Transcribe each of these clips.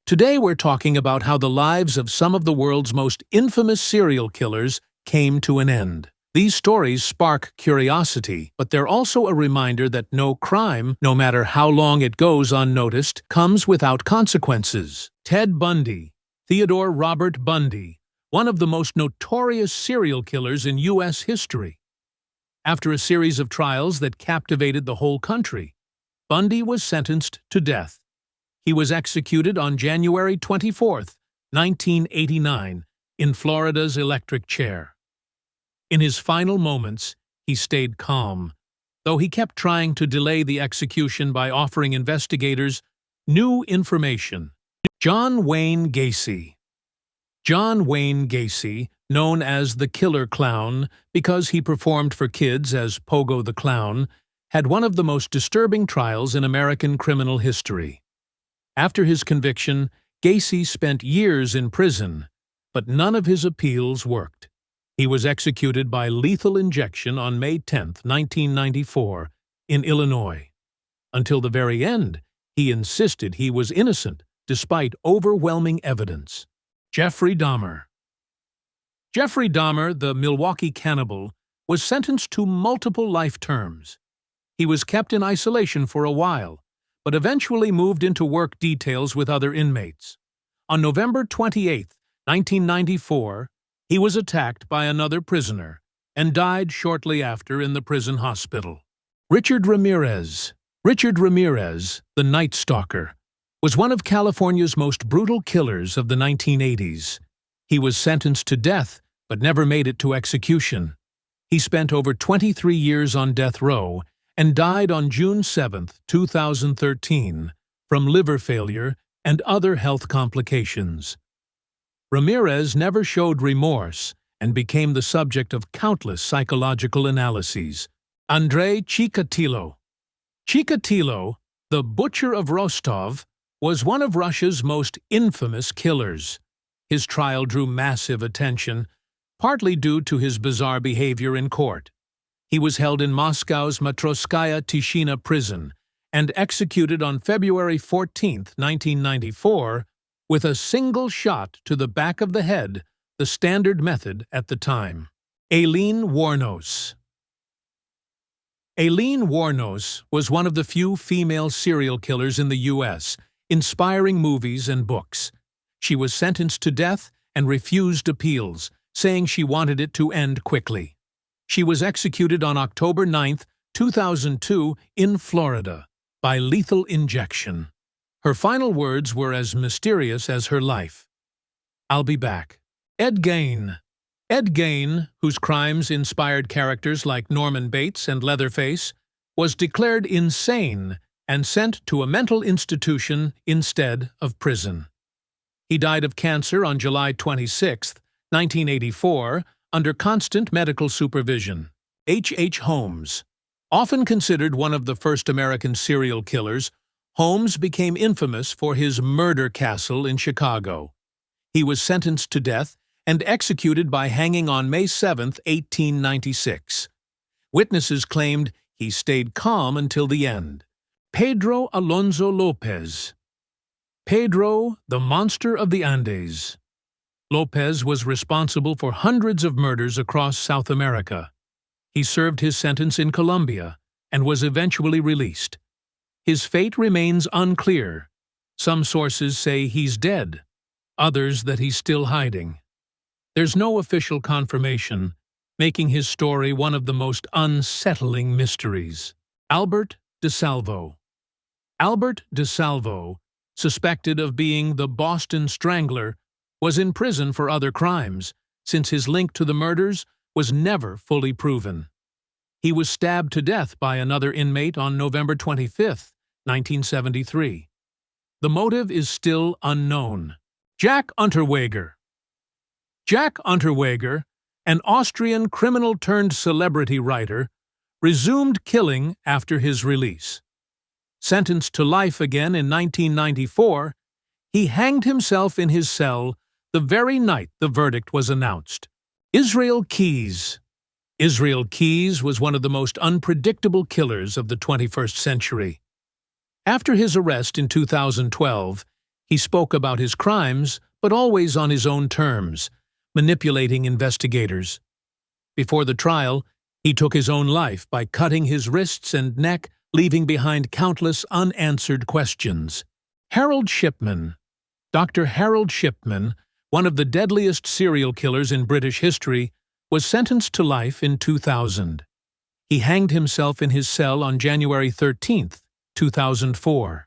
Today we're talking about how the lives of some of the world's most infamous serial killers came to an end. These stories spark curiosity, but they're also a reminder that no crime, no matter how long it goes unnoticed, comes without consequences. Ted Bundy, Theodore Robert Bundy, one of the most notorious serial killers in U.S. history. After a series of trials that captivated the whole country, Bundy was sentenced to death. He was executed on January 24, 1989, in Florida's electric chair. In his final moments, he stayed calm, though he kept trying to delay the execution by offering investigators new information. John Wayne Gacy. John Wayne Gacy, known as the Killer Clown because he performed for kids as Pogo the Clown, had one of the most disturbing trials in American criminal history. After his conviction, Gacy spent years in prison, but none of his appeals worked. He was executed by lethal injection on May 10, 1994, in Illinois. Until the very end, he insisted he was innocent, despite overwhelming evidence. Jeffrey Dahmer. Jeffrey Dahmer, the Milwaukee cannibal, was sentenced to multiple life terms. He was kept in isolation for a while, but eventually moved into work details with other inmates. On November 28, 1994, he was attacked by another prisoner and died shortly after in the prison hospital. Richard Ramirez. Richard Ramirez, the Night Stalker, was one of California's most brutal killers of the 1980s. He was sentenced to death, but never made it to execution. He spent over 23 years on death row and died on June 7, 2013, from liver failure and other health complications. Ramirez never showed remorse and became the subject of countless psychological analyses. Andrei Chikatilo. Chikatilo, the Butcher of Rostov, was one of Russia's most infamous killers. His trial drew massive attention, partly due to his bizarre behavior in court. He was held in Moscow's Matroskaya Tishina prison and executed on February 14, 1994, with a single shot to the back of the head, the standard method at the time. Aileen Wuornos. Aileen Wuornos was one of the few female serial killers in the U.S., inspiring movies and books. She was sentenced to death and refused appeals, saying she wanted it to end quickly. She was executed on October 9, 2002, in Florida, by lethal injection. Her final words were as mysterious as her life. "I'll be back." Ed Gein. Ed Gein, whose crimes inspired characters like Norman Bates and Leatherface, was declared insane and sent to a mental institution instead of prison. He died of cancer on July 26, 1984, under constant medical supervision. H. Holmes. Often considered one of the first American serial killers, Holmes became infamous for his murder castle in Chicago. He was sentenced to death and executed by hanging on May 7, 1896. Witnesses claimed he stayed calm until the end. Pedro Alonso López. Pedro, the Monster of the Andes. López was responsible for hundreds of murders across South America. He served his sentence in Colombia and was eventually released. His fate remains unclear. Some sources say he's dead, others that he's still hiding. There's no official confirmation, making his story one of the most unsettling mysteries. Albert DeSalvo. Albert DeSalvo, suspected of being the Boston Strangler, was in prison for other crimes, since his link to the murders was never fully proven. He was stabbed to death by another inmate on November 25, 1973. The motive is still unknown. Jack Unterweger. Jack Unterweger, an Austrian criminal-turned-celebrity writer, resumed killing after his release. Sentenced to life again in 1994, he hanged himself in his cell the very night the verdict was announced. Israel Keyes. Israel Keyes was one of the most unpredictable killers of the 21st century. After his arrest in 2012, He spoke about his crimes, but always on his own terms, manipulating investigators. Before the trial, he took his own life by cutting his wrists and neck, leaving behind countless unanswered questions. Harold Shipman. Dr. Harold Shipman, one of the deadliest serial killers in British history, was sentenced to life in 2000. He hanged himself in his cell on January 13, 2004.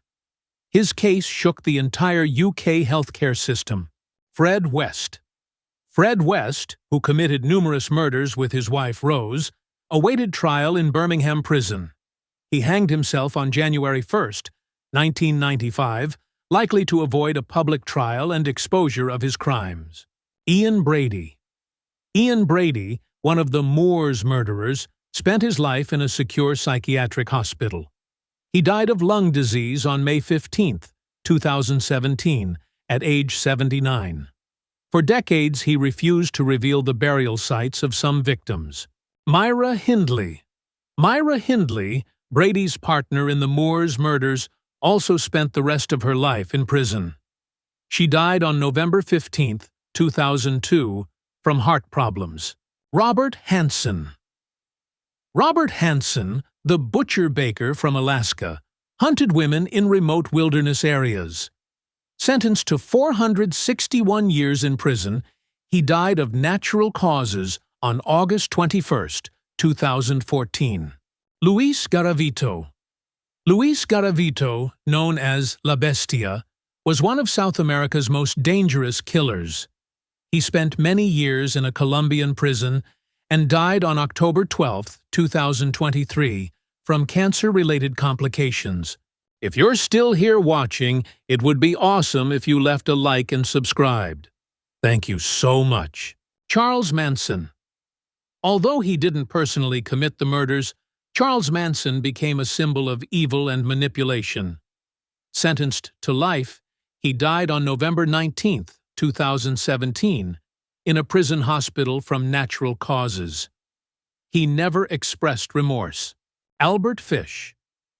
His case shook the entire UK healthcare system. Fred West. Fred West, who committed numerous murders with his wife Rose, awaited trial in Birmingham prison. He hanged himself on January 1, 1995, likely to avoid a public trial and exposure of his crimes. Ian Brady. Ian Brady, one of the Moors murderers, spent his life in a secure psychiatric hospital. He died of lung disease on May 15, 2017, at age 79. For decades, he refused to reveal the burial sites of some victims. Myra Hindley. Myra Hindley, Brady's partner in the Moors murders, also spent the rest of her life in prison. She died on November 15, 2002, from heart problems. Robert Hansen. Robert Hansen, the butcher-baker from Alaska, hunted women in remote wilderness areas. Sentenced to 461 years in prison, he died of natural causes on August 21, 2014. Luis Garavito. Luis Garavito, known as La Bestia, was one of South America's most dangerous killers. He spent many years in a Colombian prison and died on October 12, 2023, from cancer-related complications. If you're still here watching, it would be awesome if you left a like and subscribed. Thank you so much. Charles Manson. Although he didn't personally commit the murders, Charles Manson became a symbol of evil and manipulation. Sentenced to life, he died on November 19, 2017, in a prison hospital from natural causes. He never expressed remorse. Albert Fish.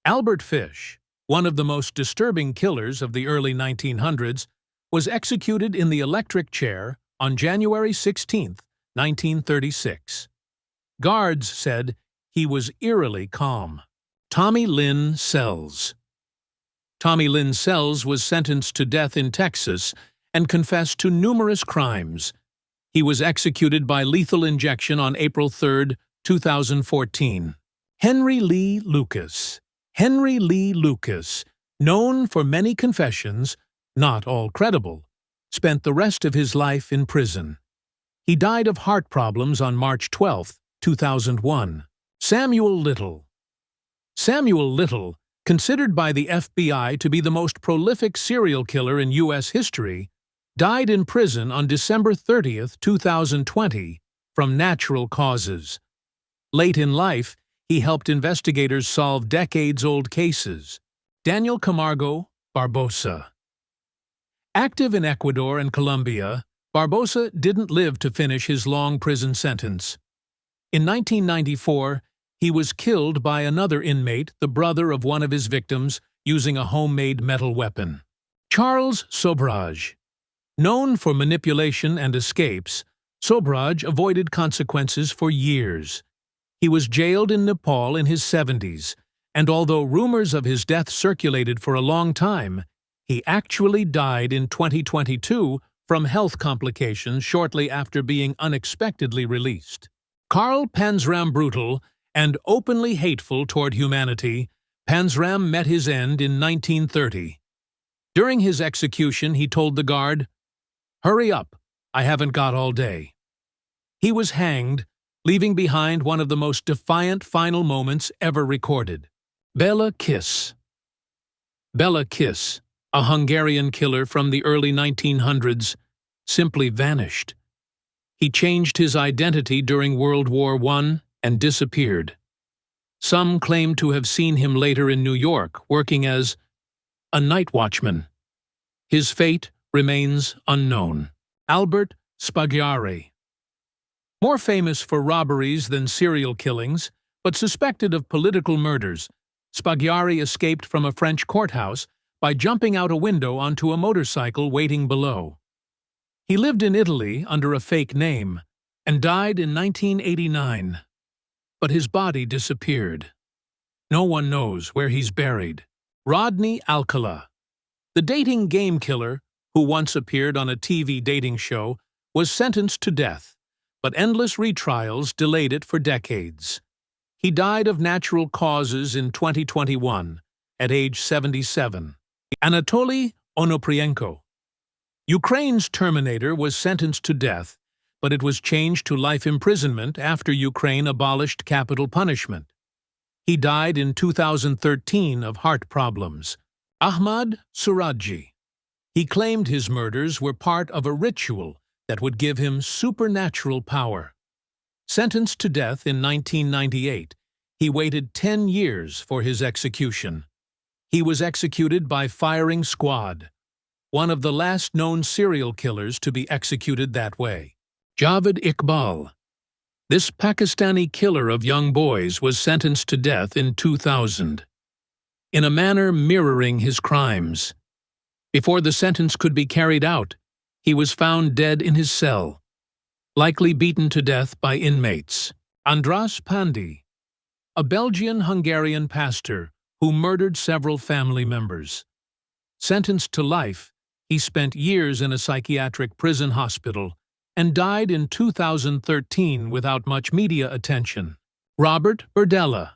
Albert Fish, one of the most disturbing killers of the early 1900s, was executed in the electric chair on January 16, 1936. Guards said he was eerily calm. Tommy Lynn Sells. Tommy Lynn Sells was sentenced to death in Texas and confessed to numerous crimes. He was executed by lethal injection on April 3, 2014. Henry Lee Lucas. Henry Lee Lucas, known for many confessions, not all credible, spent the rest of his life in prison. He died of heart problems on March 12, 2001. Samuel Little. Samuel Little, considered by the FBI to be the most prolific serial killer in U.S. history, died in prison on December 30, 2020, from natural causes. Late in life, he helped investigators solve decades-old cases. Daniel Camargo, Barbosa. Active in Ecuador and Colombia, Barbosa didn't live to finish his long prison sentence. In 1994, he was killed by another inmate, the brother of one of his victims, using a homemade metal weapon. Charles Sobhraj. Known for manipulation and escapes, Sobhraj avoided consequences for years. He was jailed in Nepal in his 70s, and although rumors of his death circulated for a long time, he actually died in 2022 from health complications shortly after being unexpectedly released. Karl Panzram, brutal and openly hateful toward humanity, Panzram met his end in 1930. During his execution, he told the guard, "Hurry up, I haven't got all day." He was hanged, leaving behind one of the most defiant final moments ever recorded. Bela Kiss. Bela Kiss, a Hungarian killer from the early 1900s, simply vanished. He changed his identity during World War I and disappeared. Some claim to have seen him later in New York, working as a night watchman. His fate remains unknown. Albert Spaggiari. More famous for robberies than serial killings, but suspected of political murders, Spaggiari escaped from a French courthouse by jumping out a window onto a motorcycle waiting below. He lived in Italy under a fake name and died in 1989, but his body disappeared. No one knows where he's buried. Rodney Alcala, the dating game killer who once appeared on a TV dating show, was sentenced to death, but endless retrials delayed it for decades. He died of natural causes in 2021, at age 77. Anatoly Onoprienko. Ukraine's Terminator was sentenced to death, but it was changed to life imprisonment after Ukraine abolished capital punishment. He died in 2013 of heart problems. Ahmad Surajji. He claimed his murders were part of a ritual that would give him supernatural power. Sentenced to death in 1998, he waited 10 years for his execution. He was executed by firing squad, one of the last known serial killers to be executed that way. Javed Iqbal. This Pakistani killer of young boys was sentenced to death in 2000, in a manner mirroring his crimes. Before the sentence could be carried out, he was found dead in his cell, likely beaten to death by inmates. András Pandy, a Belgian-Hungarian pastor who murdered several family members. Sentenced to life, he spent years in a psychiatric prison hospital and died in 2013 without much media attention. Robert Berdella.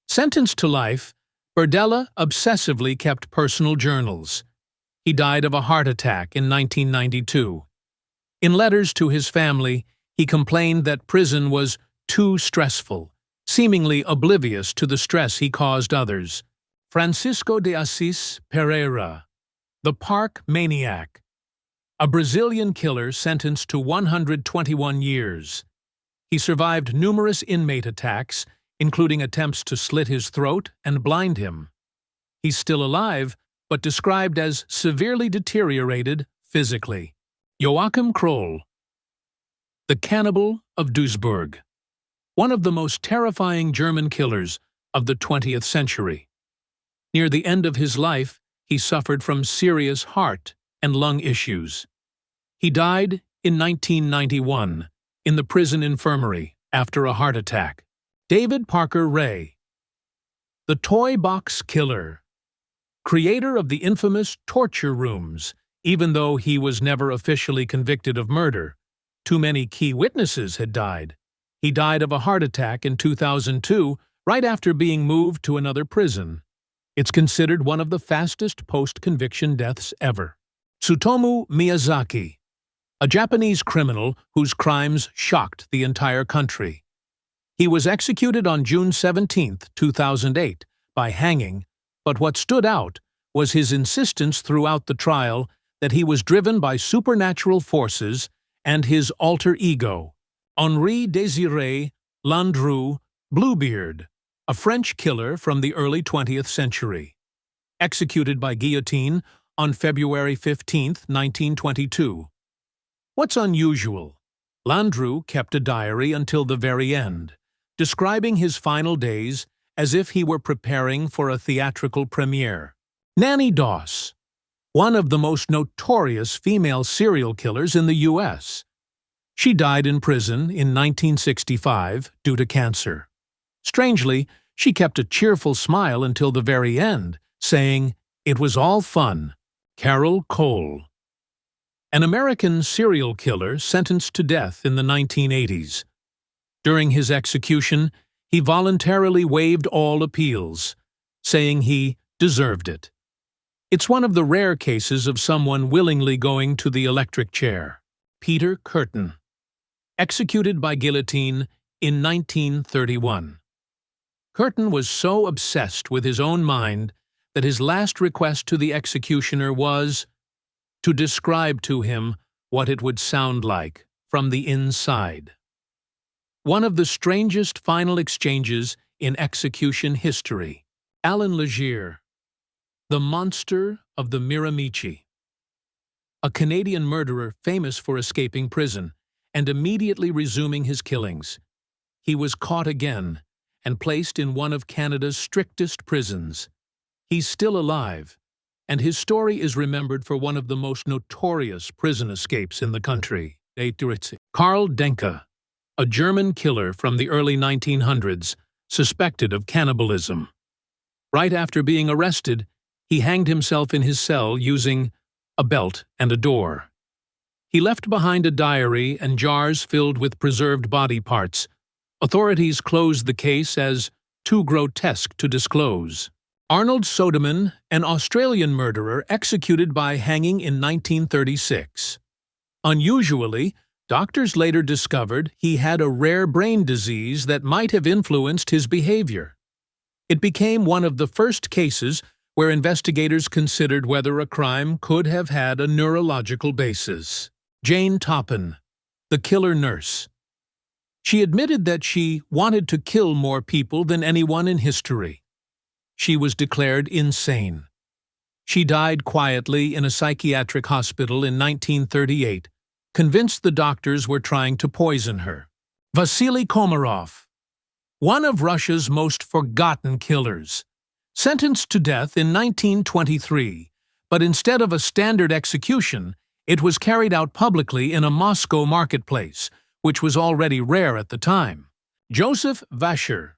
Sentenced to life, Berdella obsessively kept personal journals. He died of a heart attack in 1992. In letters to his family, he complained that prison was too stressful, seemingly oblivious to the stress he caused others. Francisco de Assis Pereira, the Park Maniac, a Brazilian killer sentenced to 121 years. He survived numerous inmate attacks, including attempts to slit his throat and blind him. He's still alive, but described as severely deteriorated physically. Joachim Kroll, the Cannibal of Duisburg, one of the most terrifying German killers of the 20th century. Near the end of his life, he suffered from serious heart and lung issues. He died in 1991 in the prison infirmary after a heart attack. David Parker Ray, the Toy Box Killer, creator of the infamous torture rooms, even though he was never officially convicted of murder. Too many key witnesses had died. He died of a heart attack in 2002, right after being moved to another prison. It's considered one of the fastest post-conviction deaths ever. Tsutomu Miyazaki, a Japanese criminal whose crimes shocked the entire country. He was executed on June 17, 2008, by hanging, but what stood out was his insistence throughout the trial that he was driven by supernatural forces and his alter ego, Henri Désiré Landru Bluebeard, a French killer from the early 20th century. Executed by guillotine on February 15, 1922. What's unusual? Landru kept a diary until the very end, describing his final days as if he were preparing for a theatrical premiere. Nanny Doss, one of the most notorious female serial killers in the U.S. She died in prison in 1965 due to cancer. Strangely, she kept a cheerful smile until the very end, saying, "It was all fun." Carol Cole, an American serial killer sentenced to death in the 1980s. During his execution, he voluntarily waived all appeals, saying he deserved it. It's one of the rare cases of someone willingly going to the electric chair. Peter Kürten, executed by guillotine in 1931. Kürten was so obsessed with his own mind that his last request to the executioner was to describe to him what it would sound like from the inside. One of the strangest final exchanges in execution history. Alan Legier, the monster of the Miramichi, a Canadian murderer famous for escaping prison and immediately resuming his killings. He was caught again and placed in one of Canada's strictest prisons. He's still alive, and his story is remembered for one of the most notorious prison escapes in the country. Karl Denke, a German killer from the early 1900s, suspected of cannibalism. Right after being arrested, he hanged himself in his cell using a belt and a door. He left behind a diary and jars filled with preserved body parts. Authorities closed the case as too grotesque to disclose. Arnold Soderman, an Australian murderer executed by hanging in 1936. Unusually, doctors later discovered he had a rare brain disease that might have influenced his behavior. It became one of the first cases where investigators considered whether a crime could have had a neurological basis. Gein, the killer nurse. She admitted that she wanted to kill more people than anyone in history. She was declared insane. She died quietly in a psychiatric hospital in 1938, convinced the doctors were trying to poison her. Vasily Komarov, one of Russia's most forgotten killers, sentenced to death in 1923, but instead of a standard execution, it was carried out publicly in a Moscow marketplace, which was already rare at the time. Joseph Vacher,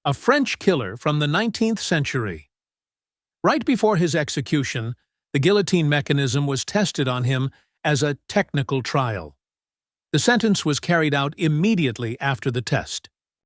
a French killer from the 19th century. Right before his execution, the guillotine mechanism was tested on him as a technical trial. The sentence was carried out immediately after the test.